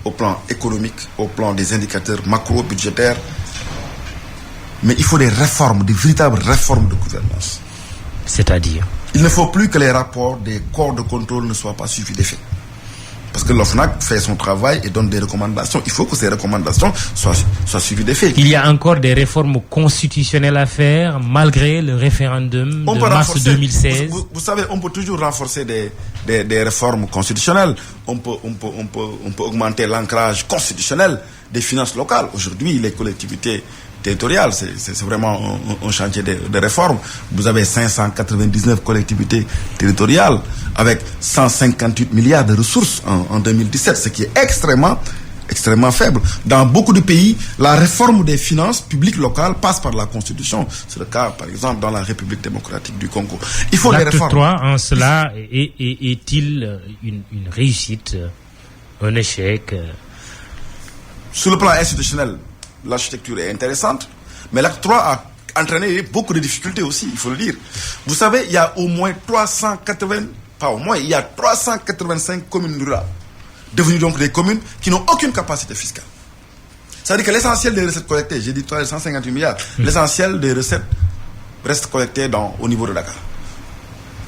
au plan économique, au plan des indicateurs macro-budgétaires. Mais il faut des réformes, des véritables réformes de gouvernance. C'est-à-dire? Il ne faut plus que les rapports des corps de contrôle ne soient pas suivis d'effet. Parce que l'OFNAC fait son travail et donne des recommandations. Il faut que ces recommandations soient suivies d'effet. Il y a encore des réformes constitutionnelles à faire, malgré le référendum de mars 2016. Vous savez, on peut toujours renforcer des réformes constitutionnelles. On peut augmenter l'ancrage constitutionnel des finances locales. Aujourd'hui, les collectivités territoriales, c'est vraiment un chantier de réforme. Vous avez 599 collectivités territoriales avec 158 milliards de ressources en 2017, ce qui est extrêmement faible. Dans beaucoup de pays, la réforme des finances publiques locales passe par la Constitution. C'est le cas, par exemple, dans la République démocratique du Congo. Il faut des réformes. L'acte 3, en cela, est-il une réussite, un échec? Sur le plan institutionnel, l'architecture est intéressante, mais l'acte 3 a entraîné beaucoup de difficultés aussi, il faut le dire. Vous savez, il y a au moins 385 communes rurales, devenues donc des communes qui n'ont aucune capacité fiscale. C'est-à-dire que l'essentiel des recettes collectées, j'ai dit 158 milliards, l'essentiel des recettes reste collecté au niveau de Dakar.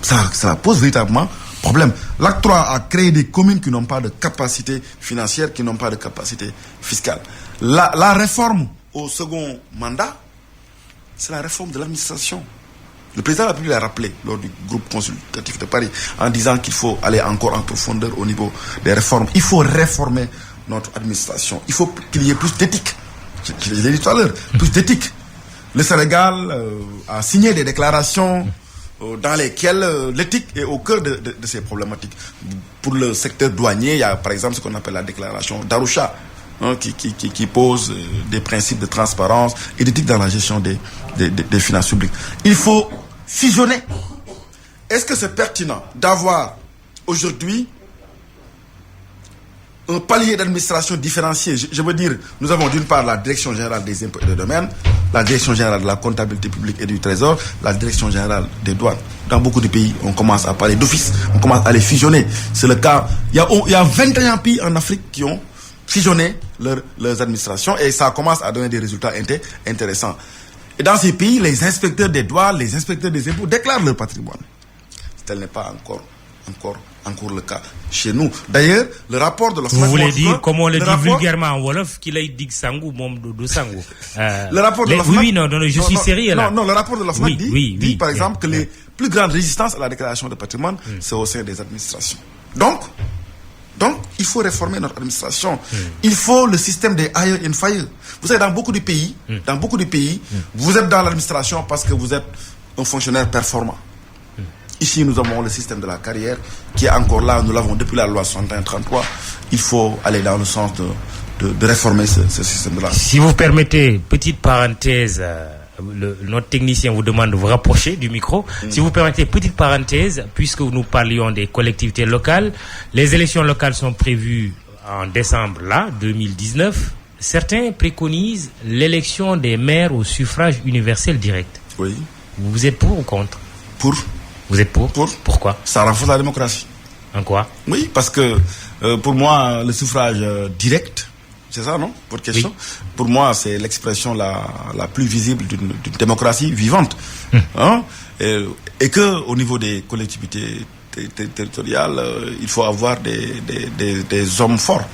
Ça pose véritablement problème. L'acte 3 a créé des communes qui n'ont pas de capacité financière, qui n'ont pas de capacité fiscale. La réforme au second mandat, c'est la réforme de l'administration. Le président de la République l'a rappelé lors du groupe consultatif de Paris en disant qu'il faut aller encore en profondeur au niveau des réformes. Il faut réformer notre administration. Il faut qu'il y ait plus d'éthique. Je l'ai dit tout à l'heure, plus d'éthique. Le Sénégal a signé des déclarations dans lesquelles l'éthique est au cœur de ces problématiques. Pour le secteur douanier, il y a par exemple ce qu'on appelle la déclaration d'Arusha, qui pose des principes de transparence et d'éthique dans la gestion des finances publiques. Il faut fusionner. Est-ce que c'est pertinent d'avoir aujourd'hui un palier d'administration différencié? Je veux dire, nous avons d'une part la Direction générale des impôts et des domaines, la Direction générale de la comptabilité publique et du trésor, la Direction générale des douanes. Dans beaucoup de pays, on commence à parler d'office, on commence à les fusionner. C'est le cas. Il y a 21 pays en Afrique qui ont fusionné leurs administrations et ça commence à donner des résultats intéressants. Et dans ces pays, les inspecteurs des douanes, les inspecteurs des impôts déclarent leur patrimoine. Tel n'est pas encore le cas chez nous. D'ailleurs, le rapport de l'OFNAC... Vous voulez dire, comme on le dit vulgairement en Wolof, qu'il a dit Sangou, Mom de Sangou. Le rapport de l'OFNAC... Oui, non, je suis sérieux là. Non, le rapport de l'OFNAC dit par exemple, que les plus grandes résistances à la déclaration de patrimoine, c'est au sein des administrations. Donc, il faut réformer notre administration. Il faut le système des hire and fire. Vous savez, dans beaucoup de pays, vous êtes dans l'administration parce que vous êtes un fonctionnaire performant. Ici, nous avons le système de la carrière qui est encore là. Nous l'avons depuis la loi 61-33. Il faut aller dans le sens de réformer ce système-là. Si vous permettez, petite parenthèse, notre technicien vous demande de vous rapprocher du micro. Si vous permettez, petite parenthèse, puisque nous parlions des collectivités locales, les élections locales sont prévues en décembre, 2019. Certains préconisent l'élection des maires au suffrage universel direct. Oui. Vous êtes pour ou contre? Pour. Vous êtes pour? Pourquoi? Ça renforce la démocratie. En quoi? Oui, parce que pour moi, le suffrage direct, c'est ça, non? Votre question? Oui. Pour moi, c'est l'expression la plus visible d'une démocratie vivante. Et que au niveau des collectivités territoriales, il faut avoir des hommes forts.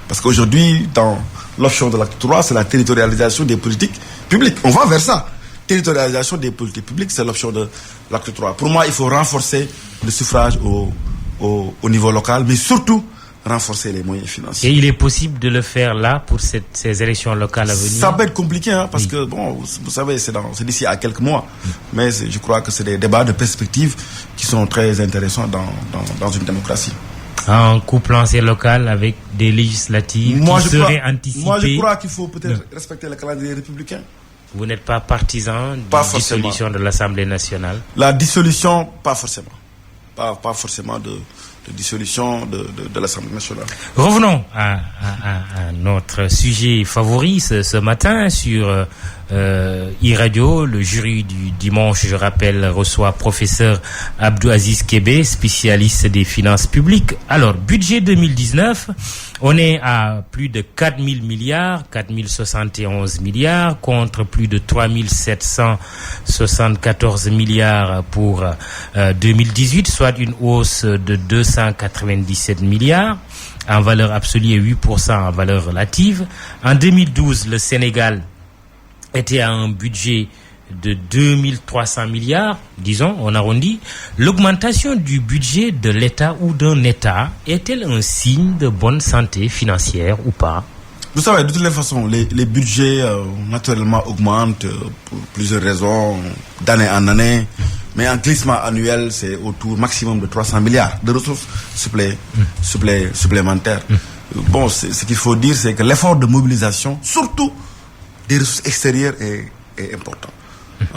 Parce qu'aujourd'hui, dans l'option de l'acte 3, c'est la territorialisation des politiques publiques. On va vers ça. Territorialisation des politiques publiques, c'est l'option de l'acte 3. Pour moi, il faut renforcer le suffrage au niveau local, mais surtout renforcer les moyens financiers. Et il est possible de le faire là pour ces élections locales à venir? Ça peut être compliqué, parce que, bon, vous savez, c'est d'ici à quelques mois. Mais je crois que c'est des débats de perspective qui sont très intéressants dans une démocratie. En couplant ces locales avec des législatives qui seraient anticipées. Moi, je crois qu'il faut peut-être respecter le calendrier républicain. Vous n'êtes pas partisan de la dissolution de l'Assemblée nationale? La dissolution, pas forcément. Pas forcément de dissolution de l'Assemblée nationale. Revenons à notre sujet favori ce matin sur e-radio. Le jury du dimanche, je rappelle, reçoit professeur Abdou Aziz Kébé, spécialiste des finances publiques. Alors, budget 2019, on est à plus de 4 000 milliards, 4 071 milliards, contre plus de 3 774 milliards pour 2018, soit une hausse de 297 milliards en valeur absolue et 8% en valeur relative. En 2012, le Sénégal était à un budget de 2300 milliards, disons, on arrondit. L'augmentation du budget de l'État ou d'un État est-elle un signe de bonne santé financière ou pas? Vous savez, de toutes les façons, les budgets naturellement augmentent pour plusieurs raisons, d'année en année. Mais en glissement annuel, c'est autour maximum de 300 milliards de ressources supplémentaires. Bon, ce qu'il faut dire, c'est que l'effort de mobilisation, surtout des ressources extérieures, est important.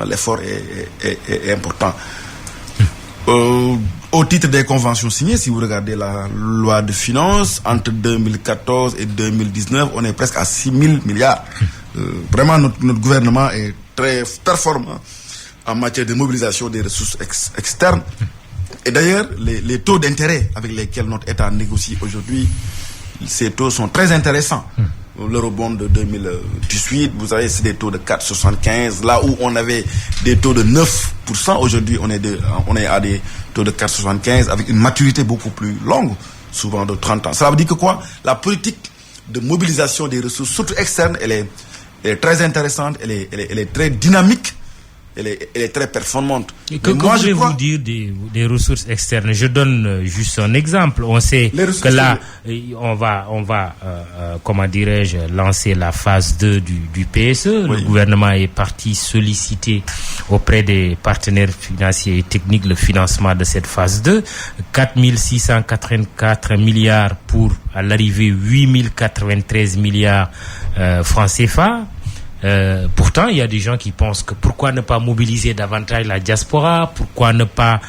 L'effort est important. Au titre des conventions signées, si vous regardez la loi de finances, entre 2014 et 2019, on est presque à 6 000 milliards. Vraiment, notre gouvernement est très performant en matière de mobilisation des ressources externes. Et d'ailleurs, les taux d'intérêt avec lesquels notre État négocie aujourd'hui, ces taux sont très intéressants. L'eurobond de 2018, vous savez, c'est des taux de 4,75. Là où on avait des taux de 9%, aujourd'hui on est à des taux de 4,75 avec une maturité beaucoup plus longue, souvent de 30 ans. Ça veut dire que quoi? La politique de mobilisation des ressources, surtout externes, elle est très intéressante, elle est très dynamique. elle est très performante. Que voulez-vous dire des ressources externes? Je donne juste un exemple. On sait que là, on va comment dirais-je, lancer la phase 2 du PSE. Oui. Le gouvernement est parti solliciter auprès des partenaires financiers et techniques le financement de cette phase 2. 4 684 milliards pour, à l'arrivée, 8 093 milliards francs CFA. Pourtant, il y a des gens qui pensent que pourquoi ne pas mobiliser davantage la diaspora, pourquoi ne pas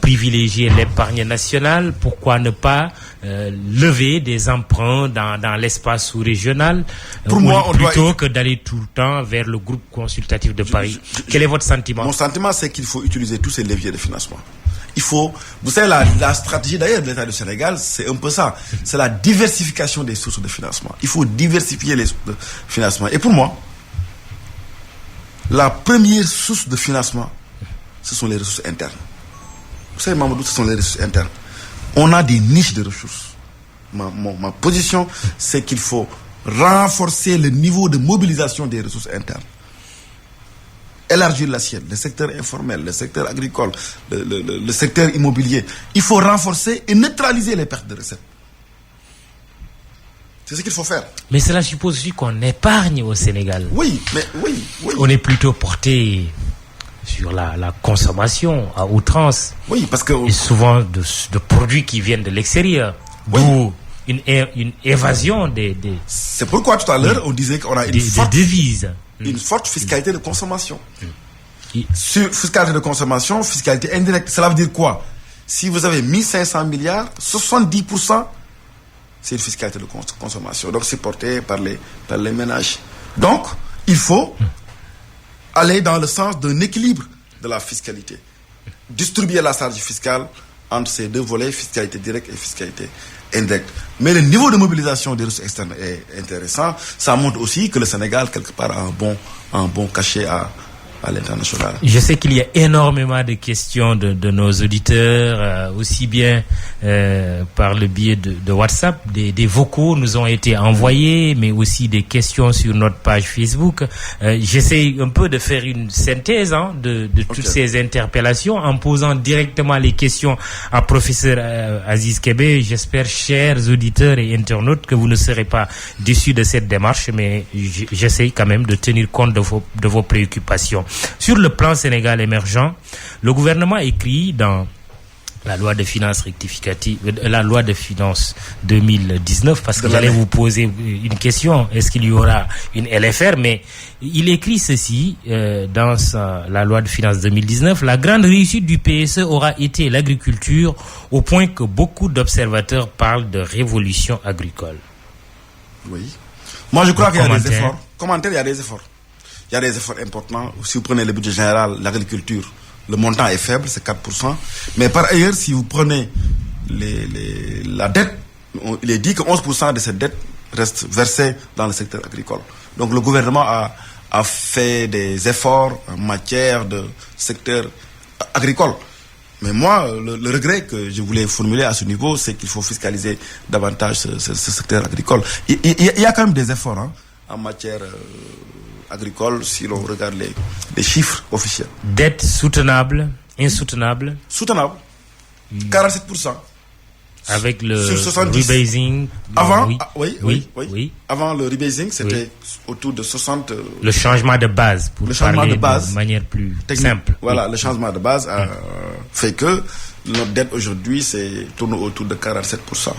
privilégier l'épargne nationale, pourquoi ne pas lever des emprunts dans l'espace sous-régional, plutôt que d'aller tout le temps vers le groupe consultatif de Paris. Quel est votre sentiment? Mon sentiment, c'est qu'il faut utiliser tous ces leviers de financement. Il faut, vous savez, la stratégie d'ailleurs de l'État du Sénégal, c'est un peu ça. C'est la diversification des sources de financement. Il faut diversifier les sources de financement. Et pour moi, la première source de financement, ce sont les ressources internes. Vous savez, Mamadou, ce sont les ressources internes. On a des niches de ressources. Ma position, c'est qu'il faut renforcer le niveau de mobilisation des ressources internes. Élargir l'assiette, le secteur informel, le secteur agricole, le secteur immobilier. Il faut renforcer et neutraliser les pertes de recettes. C'est ce qu'il faut faire. Mais cela suppose aussi qu'on épargne au Sénégal. Oui, mais oui. On est plutôt porté sur la consommation à outrance. Oui, parce que... Et souvent de produits qui viennent de l'extérieur. Oui. D'où une évasion des... C'est pourquoi tout à l'heure, on disait qu'on a des devises. Une forte fiscalité de consommation. Sur fiscalité de consommation, fiscalité indirecte, cela veut dire quoi? Si vous avez 1500 milliards, 70%, c'est une fiscalité de consommation. Donc, c'est porté par les ménages. Donc, il faut aller dans le sens d'un équilibre de la fiscalité. Distribuer la charge fiscale entre ces deux volets, fiscalité directe et fiscalité indirecte. Mais le niveau de mobilisation des ressources externes est intéressant. Ça montre aussi que le Sénégal, quelque part, a un bon cachet à l'international. Je sais qu'il y a énormément de questions de nos auditeurs, aussi bien par le biais de WhatsApp. Des vocaux nous ont été envoyés, mais aussi des questions sur notre page Facebook. J'essaie un peu de faire une synthèse de toutes ces interpellations en posant directement les questions à professeur Aziz Kébé. J'espère, chers auditeurs et internautes, que vous ne serez pas déçus de cette démarche, mais j'essaie quand même de tenir compte de vos préoccupations. Sur le plan Sénégal émergent, le gouvernement écrit dans la loi de finances rectificative, la loi de finances 2019, parce que j'allais vous poser une question, est-ce qu'il y aura une LFR? Mais il écrit ceci dans la loi de finances 2019, la grande réussite du PSE aura été l'agriculture, au point que beaucoup d'observateurs parlent de révolution agricole. Oui. Moi, je crois qu'il y a des efforts. Commentaire, il y a des efforts. Il y a des efforts importants. Si vous prenez le budget général, l'agriculture, le montant est faible, c'est 4%. Mais par ailleurs, si vous prenez la dette, il est dit que 11% de cette dette reste versée dans le secteur agricole. Donc le gouvernement a fait des efforts en matière de secteur agricole. Mais moi, le regret que je voulais formuler à ce niveau, c'est qu'il faut fiscaliser davantage ce secteur agricole. Il y a quand même des efforts en matière... agricole, si l'on regarde les chiffres officiels. Dette soutenable, insoutenable? Soutenable. 47%. Avec le rebasing. Avant, oui. Avant le rebasing, c'était autour de 60. Le changement de base, pour parler de manière plus simple. Voilà, le changement de base a fait que notre dette aujourd'hui tourne autour de 47%.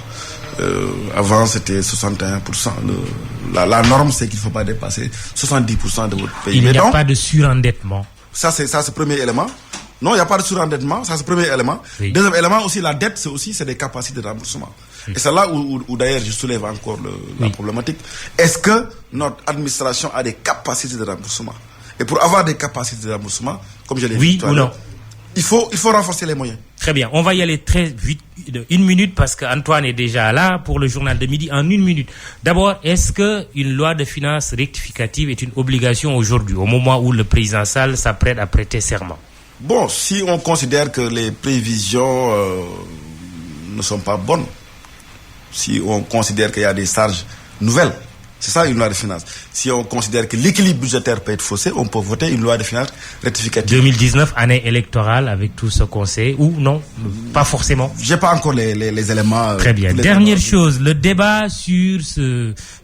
Avant, c'était 61%. La norme, c'est qu'il ne faut pas dépasser 70% de votre pays. Il n'y a pas de surendettement. Ça, c'est le premier élément. Non, il n'y a pas de surendettement. Ça, c'est le premier élément. Oui. Deuxième élément aussi, la dette, c'est des capacités de remboursement. Et c'est là où d'ailleurs, je soulève encore la problématique. Est-ce que notre administration a des capacités de remboursement? Et pour avoir des capacités de remboursement, comme je l'ai dit tout à l'heure, il faut renforcer les moyens. Très bien. On va y aller très vite, une minute, parce qu'Antoine est déjà là pour le journal de midi en une minute. D'abord, est-ce qu'une loi de finances rectificative est une obligation aujourd'hui, au moment où le président Sall s'apprête à prêter serment? Bon, si on considère que les prévisions ne sont pas bonnes, si on considère qu'il y a des charges nouvelles C'est ça une loi de finances. Si on considère que l'équilibre budgétaire peut être faussé, on peut voter une loi de finances rectificative. 2019, année électorale avec tout ce qu'on sait, ou non, pas forcément. J'ai pas encore les éléments. Très bien. Dernière chose, le débat sur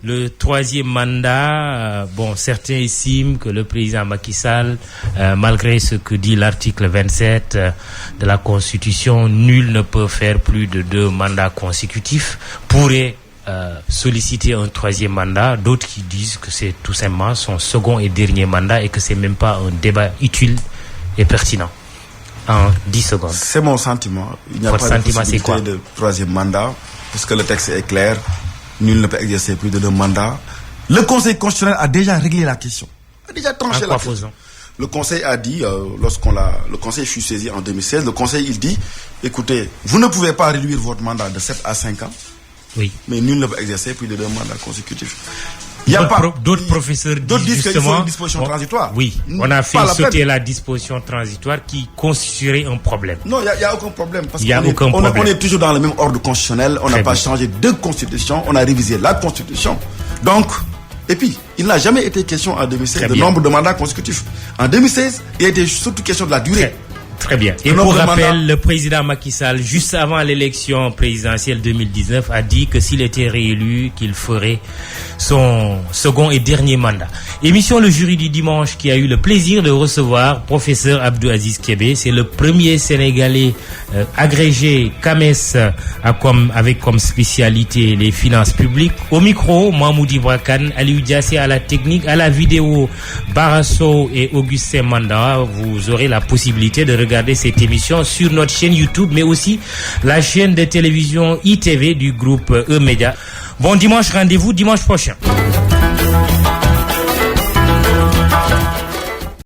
le troisième mandat. Bon, certains estiment que le président Macky Sall, malgré ce que dit l'article 27 de la Constitution, nul ne peut faire plus de 2 mandats consécutifs, pourrait solliciter un troisième mandat. D'autres qui disent que c'est tout simplement son second et dernier mandat et que c'est même pas un débat utile et pertinent. En 10 secondes. C'est mon sentiment. Il n'y a pas de possibilité de troisième mandat, puisque le texte est clair. Nul ne peut exercer plus de 2 mandats. Le Conseil constitutionnel a déjà réglé la question. A déjà tranché la question. Le Conseil a dit, le Conseil fut saisi en 2016, le Conseil il dit, écoutez, vous ne pouvez pas réduire votre mandat de 7 à 5 ans. Oui. Mais nul ne peut exercer plus de 2 mandats consécutifs. D'autres professeurs disent qu'il faut une disposition transitoire. Oui, on a fait sauter la disposition transitoire qui constituerait un problème. Non, il n'y a aucun problème. Parce on est toujours dans le même ordre constitutionnel. On n'a pas changé de constitution. On a révisé la constitution. Donc, et puis, il n'a jamais été question en 2016 de nombre de mandats consécutifs. En 2016, il a été surtout question de la durée. Très bien. Et pour rappel, le président Macky Sall, juste avant l'élection présidentielle 2019, a dit que s'il était réélu, qu'il ferait son second et dernier mandat. Émission Le Jury du dimanche qui a eu le plaisir de recevoir professeur Abdou Aziz Kébé. C'est le premier Sénégalais agrégé CAMES avec comme spécialité les finances publiques. Au micro, Mahmoudi Brakan, Aliou Diassé à la technique, à la vidéo, Barasso et Augustin Manda. Vous aurez la possibilité de regarder cette émission sur notre chaîne YouTube, mais aussi la chaîne de télévision ITV du groupe E-Média. Bon dimanche, rendez-vous dimanche prochain.